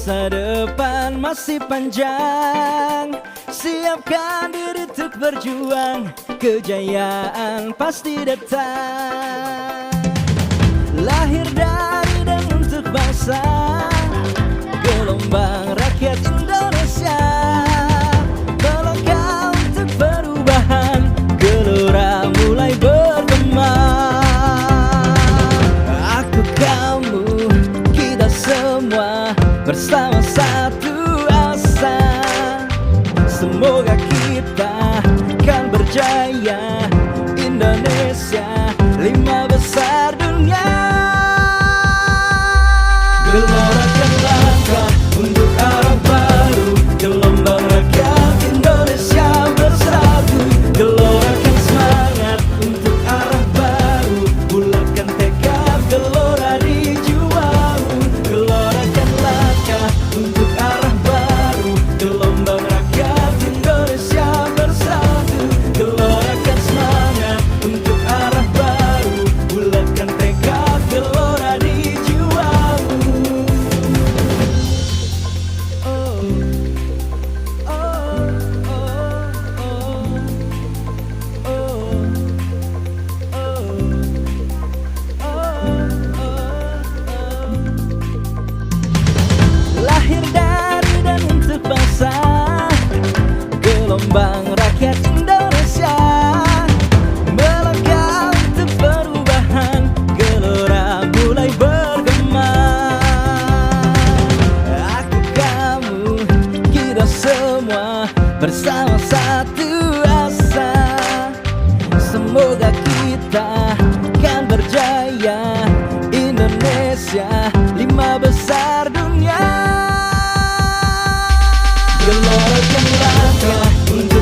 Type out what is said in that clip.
Masa depan masih panjang, siapkan diri untuk berjuang, kejayaan pasti datang. Lahir dari dan untuk bangsa, gelombang rakyat Indonesia. Melangkah untuk perubahan, gelora mulai bergema. Aku, kamu, kita semua bersama satu asa. Semoga kita kan berjaya, Indonesia lima besar dunia. Gelorakan langkah untuk arah baru, gelombang rakyat Indonesia bersatu. Gelorakan semangat untuk arah baru, bulatkan tekad gelora di jiwamu. Gelorakan langkah untuk arah baru, gelombang rakyat Indonesia bersatu. Gelorakan semangat untuk arah baru, bulatkan tekad gelora di jiwamu. Lahir dari dan untuk bangsa, gelombang rakyat Indonesia. Melangkah untuk perubahan, gelora mulai bergema. Aku, kamu, kita semua bersama satu asa. Semoga kita kan berjaya, Indonesia lima besar dunia. Gelorakan langkah untuk